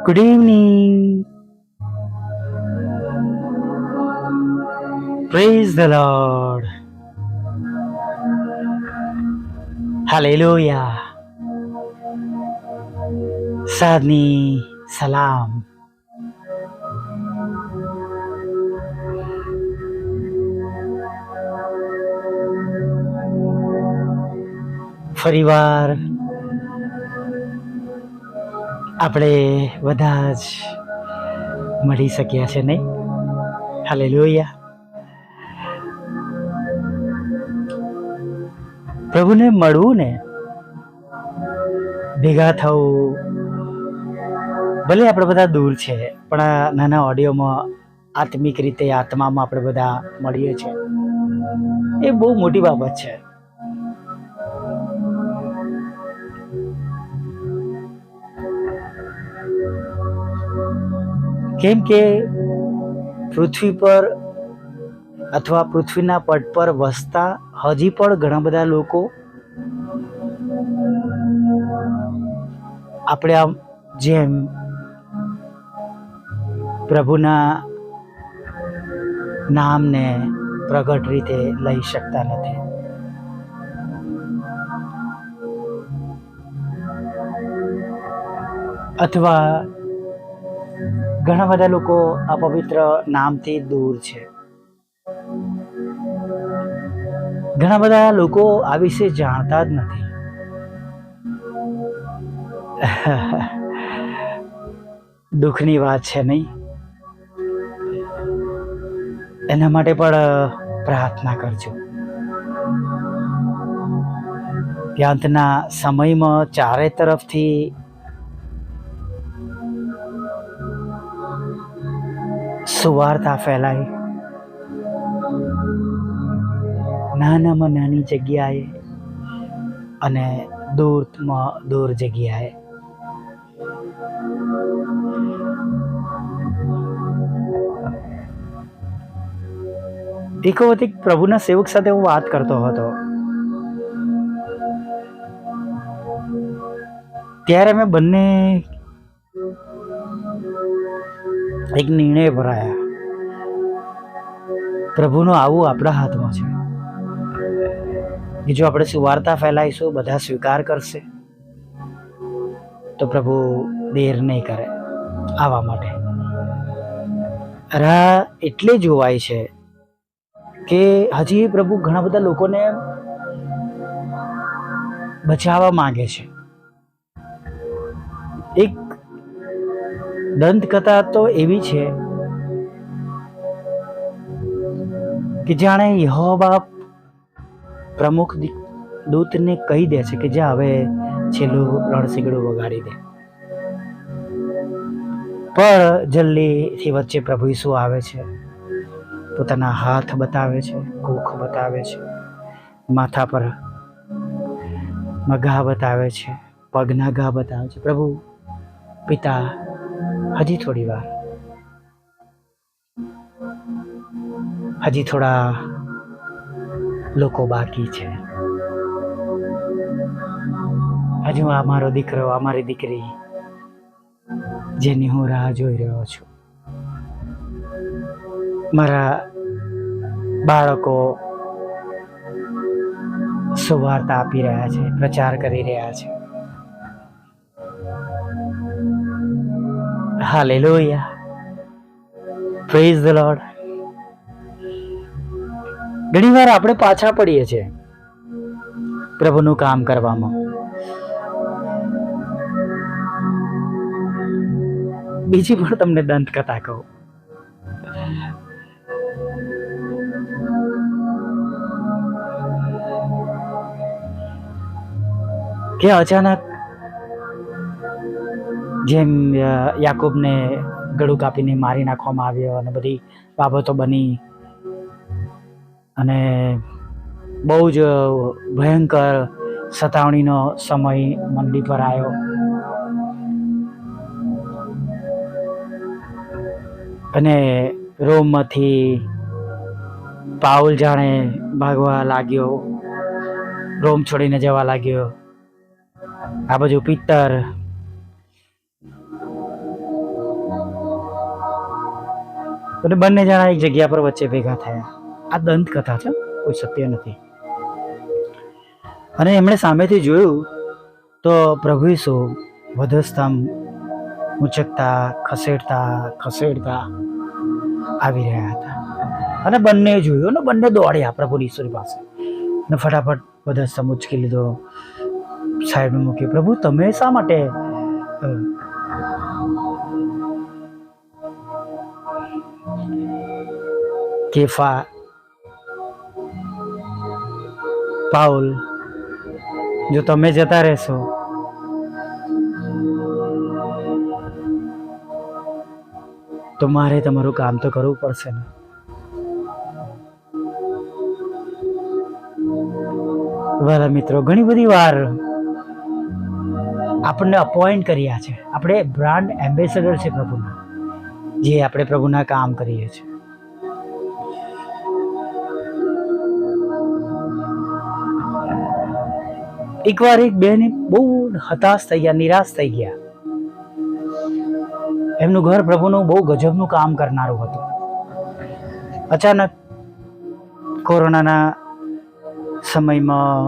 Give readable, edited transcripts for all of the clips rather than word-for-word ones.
Good evening. Praise the Lord. Hallelujah. Sadni salam. ફરીવાર આપણે બધા જ મળી શક્યા છે નહીં? હાલેલુયા. પ્રભુને મળવું ને ભેગા થવું, ભલે આપણે બધા દૂર છે પણ આ નાના ઓડિયોમાં આત્મિક રીતે આત્મામાં આપણે બધા મળીએ છીએ, એ બહુ મોટી બાબત છે. કેમ કે પૃથ્વી પર અથવા પૃથ્વીના પટ પર વસતા હજી પણ ઘણા બધા લોકો આપણે આમ જેમ પ્રભુના નામને પ્રગટ રીતે લઈ શકતા નથી. અથવા ઘણા બધા લોકો આ પવિત્ર નામથી દૂર છે. ઘણા બધા લોકો આ વિશે જાણતા જ નથી. દુઃખની વાત છે નહીં? એના માટે પણ પ્રાર્થના કરજો. અંતના સમયમાં ચારે તરફથી સુવાર્તા ફેલાય, નાનામાં નાની જગ્યાએ અને દૂરમાં દૂર જગ્યાએ. એક વખત એક પ્રભુના સેવક સાથે હું વાત કરતો હતો, ત્યારે અમે બંને એક નિર્ણય ભરાયા. પ્રભુનું આવું આપણા હાથમાં છે કે જો આપણે સુવાર્તા ફેલાઈશું, બધા સ્વીકાર કરશે, તો પ્રભુ દેર નહીં કરે આવવા માટે. રાહ એટલે જોવાય છે કે હજી પ્રભુ ઘણા બધા લોકોને બચાવવા માંગે છે. એક દંતકથા તો એવી છે કે જાણે યહોવા પ્રમુખ દૂતને કહી દે છે કે જા હવે છેલ્લું રણસીગડું વગાડી દે, પણ જલ્દીથી વચ્ચે પ્રભુ ઈસુ આવે છે, પોતાના હાથ બતાવે છે, કૂખ બતાવે છે, માથા પર ઘા બતાવે છે, પગના ઘા બતાવે છે. પ્રભુ પિતા, હજી થોડી વાર, હજી થોડા લોકો બાકી છે. હજુ અમારો દીકરો, અમારી દીકરી જેની હું રાહ જોઈ રહ્યો છું, મારા બાળકો સુવાર્તા આપી રહ્યા છે, પ્રચાર કરી રહ્યા છે. હાલેલુયા. Praise the lord. ઘણી વાર આપણે પાછા પડીએ છીએ પ્રભુનું કામ કરવામાં. બીજી પણ તમને દંતકથા કહું. કે અચાનક જેમ યાકૂબને ગળું કાપીને મારી નાખવામાં આવ્યો અને બધી બાબતો બની અને બહુ જ ભયંકર સતાવણીનો સમય મંડી પર આવ્યો. અને રોમમાંથી પાઉલ જાણે ભાગવા લાગ્યો, રોમ છોડીને જવા લાગ્યો. આ બાજુ પિત્તર અને બંને જણા એક જગ્યા પર વચ્ચે ભેગા થયા. આ દંત કથા છે, કોઈ સત્ય નથી. અને એમણે સામેથી જોયું તો પ્રભુ ઈસુ વધસ્તંભ ઉંચકતા ખસેડતા આવી રહ્યા હતા. અને બંને જોયું ને બંને દોડ્યા પ્રભુ ઈસુની પાસે ને ફટાફટ વધસ્તંભ ઉંચકી લીધો, સાઈડમાં મૂક્યો. પ્રભુ તમે શા માટે કેફા, પાઉલ, જો તમે જતા રહેશો તો મારે તમારું કામ તો કરવું પડશે ને. વાલા મિત્રો, ઘણી બધી વાર આપણને અપોઇન્ટ કર્યા છે, આપણે બ્રાન્ડ એમ્બેસેડર છે પ્રભુના, જે આપણે પ્રભુના કામ કરીએ છીએ. એકવાર એક બેન બહુ હતાશ થઈ ગયા, નિરાશ થઈ ગયા. એમનું ઘર પ્રભુનું બહુ ગજબનું કામ કરનારું હતું. અચાનક કોરોનાના સમયમાં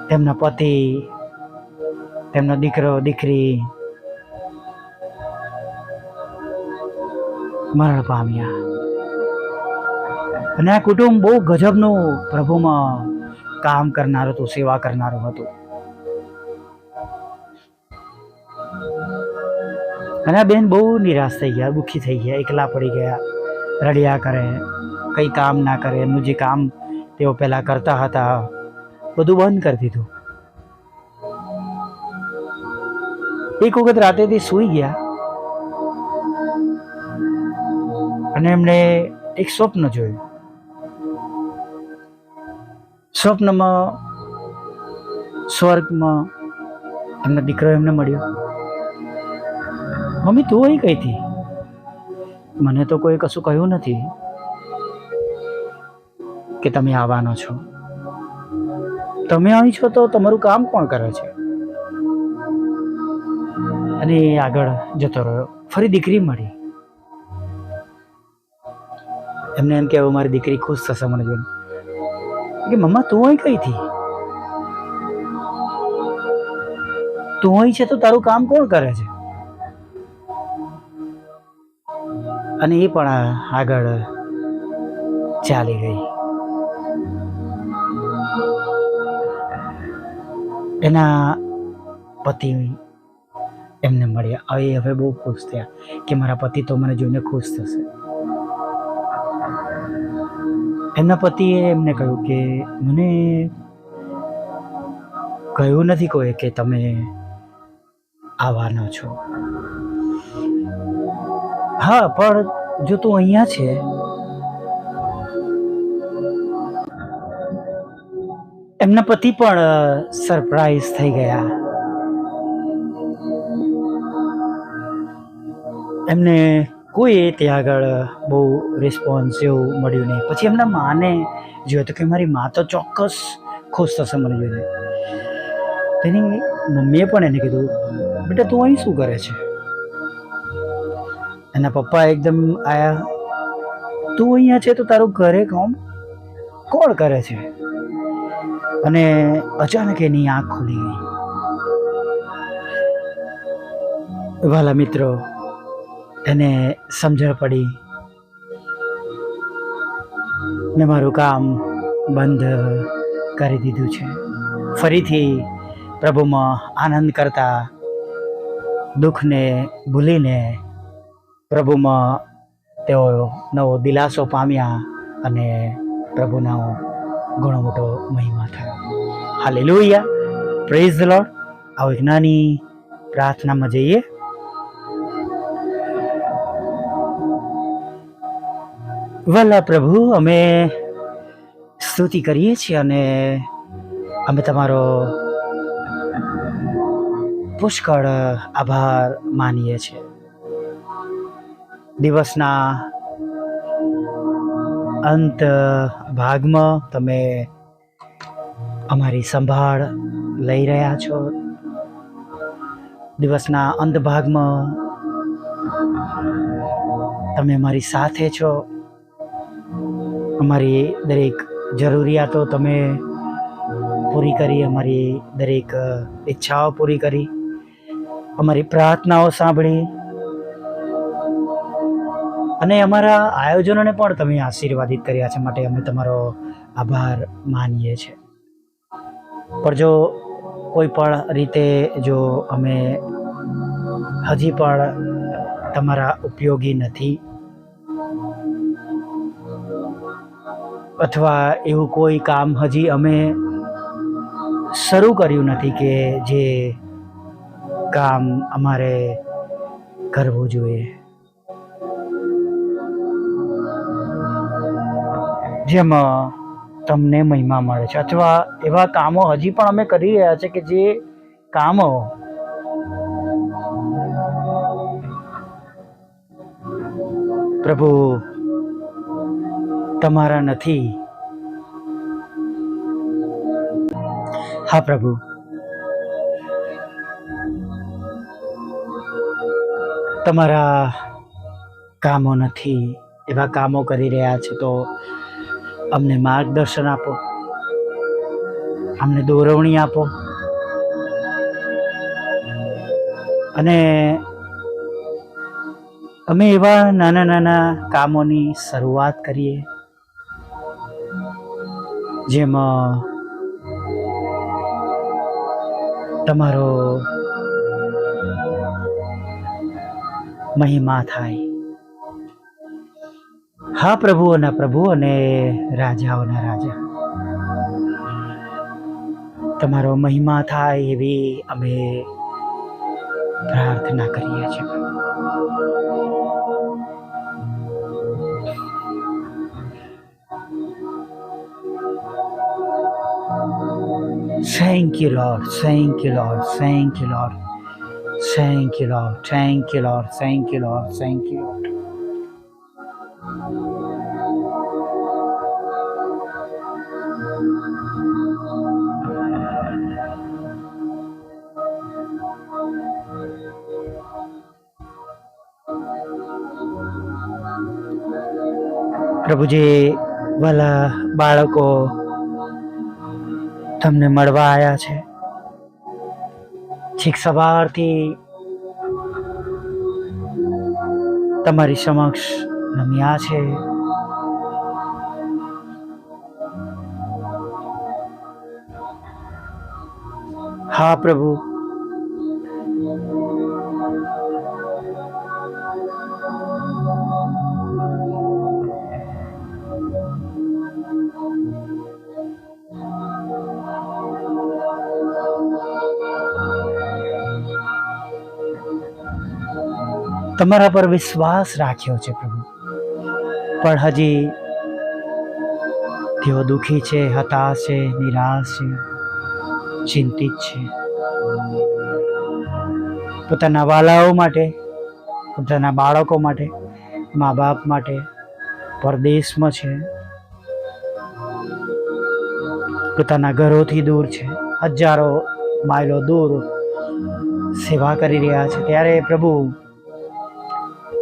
તેમના પતિ, તેમનો દીકરો દીકરી મરણ પામ્યા. અને આ કુટુંબ બહુ ગજબનું પ્રભુમાં કામ કરનારું હતું, સેવા કરનારું હતું. અને આ બેન બહુ નિરાશ થઈ ગયા, દુઃખી થઈ ગયા, એકલા પડી ગયા, રડ્યા કરે, કંઈ કામ ના કરે. એમનું જે કામ તેઓ પહેલા કરતા હતા બધું બંધ કરી દીધું. એક વખત રાતેથી સૂઈ ગયા અને એમણે એક સ્વપ્ન જોયું. સ્વપ્નમાં સ્વર્ગમાં એમનો દીકરો એમને મળ્યો. મમ્મી તું અહીં કઈ હતી? મને તો કોઈ કશું કહ્યું નથી કે તમે આવવાનો છો. તમે અહીં છો તો તમારું કામ કોણ કરે છે? અને એ આગળ જતો રહ્યો. ફરી દીકરી મળી. એમને એમ કે મારી દીકરી ખુશ થશે મને જોઈને. કે મમ્મા તું અહીં કઈ હતી? તું અહીં છે તો તારું કામ કોણ કરે છે? અને એ પણ આગળ ચાલી ગઈ. એના પતિ એમને મળ્યા. હવે બહુ ખુશ થયા કે મારા પતિ તો મને જોઈને ખુશ થશે. એમના પતિએ એમને કહ્યું કે મને કહ્યું નથી કોઈ કે તમે આવવાના છો. હા, પણ જો તું અહીંયા છે એમના પતિ પણ સરપ્રાઈઝ થઈ ગયા. એમને કોઈ ત્યાં આગળ બહુ રિસ્પોન્સ જેવું મળ્યું નહીં. પછી એમના માને જોયું તો કે મારી મા તો ચોક્કસ ખુશ થશે મને જોઈને. તેની મમ્મીએ પણ એને કીધું બેટા તું અહીં શું કરે છે? એના પપ્પા એકદમ આયા. તું અહીંયા છે તો તારું ઘરે કામ કોણ કરે છે? અને અચાનક એની આંખ ખુલી ગઈ. વાલા મિત્રો, એને સમજણ પડી ને મારું કામ બંધ કરી દીધું છે. ફરીથી પ્રભુમાં આનંદ કરતા, દુઃખને ભૂલીને પ્રભુમાં તેઓ નવો દિલાસો પામ્યા અને પ્રભુનો ઘણો મોટો મહિમા થયો. Hallelujah, praise the lord. આવો એક નાની પ્રાર્થનામાં જઈએ. વલ્લા પ્રભુ, અમે સ્તુતિ કરીએ છીએ અને અમે તમારો પુષ્કળ આભાર માનીએ છીએ. દિવસના અંત ભાગમાં તમે અમારી સંભાળ લઈ રહ્યા છો. દિવસના અંત ભાગમાં તમે અમારી સાથે છો. અમારી દરેક જરૂરિયાતો તમે પૂરી કરી, અમારી દરેક ઈચ્છાઓ પૂરી કરી, અમારી પ્રાર્થનાઓ સાંભળી અને અમારા આયોજનોને પણ તમે આશીર્વાદિત કર્યા છે. માટે અમે તમારો આભાર માનીએ છીએ. પણ જો કોઈ પણ રીતે જો અમે હજી પણ તમારા ઉપયોગી નથી, અથવા એવું કોઈ કામ હજી અમે શરૂ કર્યું નથી કે જે કામ અમારે કરવું જોઈએ, જેમાં તમને મહિમા મળે છે, અથવા એવા કામો હજી પણ અમે કરી રહ્યા છે કે જે કામો પ્રભુ તમારા નથી. હા પ્રભુ, તમારા કામો નથી, એવા કામો કરી રહ્યા છે, તો અમને માર્ગદર્શન આપો, અમને દોરવણી આપો અને અમે એવા નાના નાના કામોની શરૂઆત કરીએ જેમાં તમારો મહિમા થાય. હા પ્રભુઓના પ્રભુ અને રાજાઓના રાજા, તમારો મહિમા થાય એવી અમે પ્રાર્થના કરીએ છીએ. Thank you, Lord. Thank you, Lord. Thank you, Lord. Thank you, Lord. Thank you, Lord. Thank you, Lord. Thank you, Lord. પ્રભુજી, વાલા બાળકો તમને મળવા આવ્યા છે. છેક સવારથી તમારી સમક્ષ નમ્યા છે. હા પ્રભુ, તમારા પર વિશ્વાસ રાખ્યો છે પ્રભુ, પણ હજી તેઓ દુઃખી છે, હતાશ છે, નિરાશ છે, ચિંતિત છે. પોતાના વાલાઓ માટે, પોતાના બાળકો માટે, મા બાપ માટે પરદેશમાં છે, પોતાના ઘરોથી દૂર છે, હજારો માઇલો દૂર સેવા કરી રહ્યા છે. ત્યારે પ્રભુ,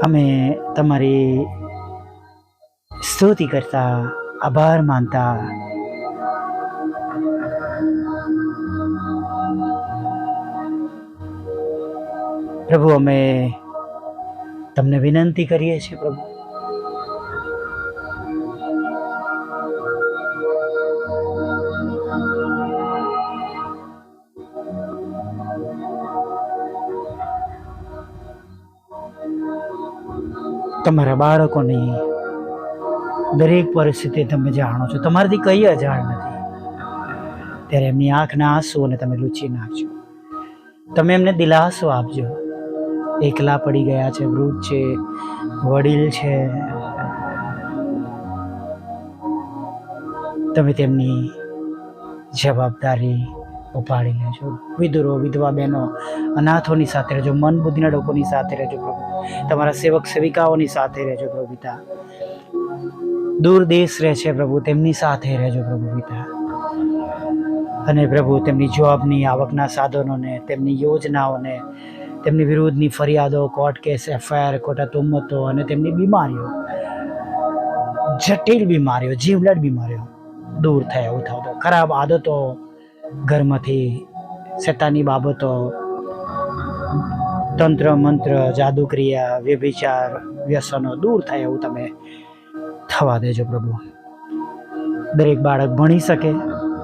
અમે તમારી સ્તુતિ કરતા, આભાર માનતા પ્રભુ અમે તમને વિનંતી કરીએ છીએ પ્રભુ, તમારા બાળકોની દરેક પરિસ્થિતિ તમે જાણો છો, તમારાથી કઈ અજાણ નથી. ત્યારે એમની આંખના આંસુઓને તમે લૂછી નાખજો, તમે એમને દિલાસો આપજો. એકલા પડી ગયા છે, વૃદ્ધ છે, વડીલ છે, તમે તેમની જવાબદારી ઉપાડી લેજો. વિધુરો, વિધવા બહેનો, અનાથોની સાથે રહેજો, મન બુદ્ધિના લોકોની સાથે રહેજો પ્રભુ. તમારા સેવક સેવિકાઓની સાથે રહેજો પ્રભુ પિતા. દૂર દેશ રહે છે પ્રભુ, તેમની સાથે રહેજો પ્રભુ પિતા. અને પ્રભુ, તેમની જોબની આવકના સાધનોને, તેમની યોજનાઓને તેમની વિરુદ્ધની ફરિયાદો, કોર્ટ કેસ, FIR, ખોટા તુમ્મતો અને તેમની બીમારીઓ, જટિલ બીમારીઓ, જીવલેણ બીમારીઓ દૂર થાય એવું થતું. ખરાબ આદતો ઘરમાંથી, શેતાની બાબતો, તંત્ર મંત્ર, જાદુ ક્રિયા, વ્યભિચાર, વ્યસનો દૂર થાય એવું તમે થવા દેજો પ્રભુ. દરેક બાળક ભણી શકે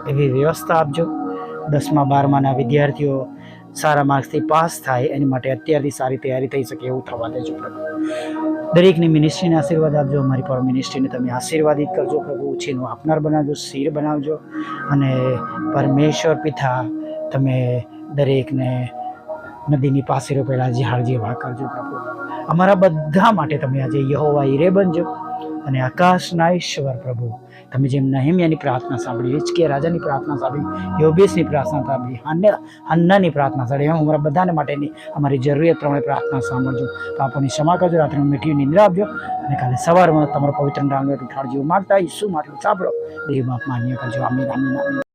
એવી વ્યવસ્થા આપજો. 10મા 12માના વિદ્યાર્થીઓ સારા માર્ક્સથી પાસ થાય એની માટે અત્યારથી સારી તૈયારી થઈ શકે એવું થવા દેજો પ્રભુ. દરેકની મિનિસ્ટ્રીને આશીર્વાદ આપજો. અમારી પર મિનિસ્ટ્રીને તમે આશીર્વાદિત કરજો પ્રભુ. ઉછીનું આપનાર બનાવજો, શિર બનાવજો. અને પરમેશ્વર પિતા તમે દરેકને નદીની પાસે રોપેલા ઝાડ જેવા કરજો પ્રભુ. અમારા બધા માટે તમે આજે યહોવા ઈરે બનજો. અને આકાશના ઈશ્વર પ્રભુ, તમે જેમ નહેમિયાની પ્રાર્થના સાંભળી, હિજકિયા રાજાની પ્રાર્થના સાંભળી, યોબેસની પ્રાર્થના સાંભળી, હન્નાની પ્રાર્થના સાંભળી, એમ અમારા બધાને માટેની અમારી જરૂરિયાત પ્રમાણે પ્રાર્થના સાંભળજો. પાપોની ક્ષમા કરજો, રાત્રે મીઠી નિંદ્રા આપજો. અને કાલે સવારમાં તમારો પવિત્ર નામ ઉઠાડજો. માગતા ઈસુ માટલું સાંભળો. દેવ બાપ માન્ય કરજો. આમીન, આમીન, આમીન.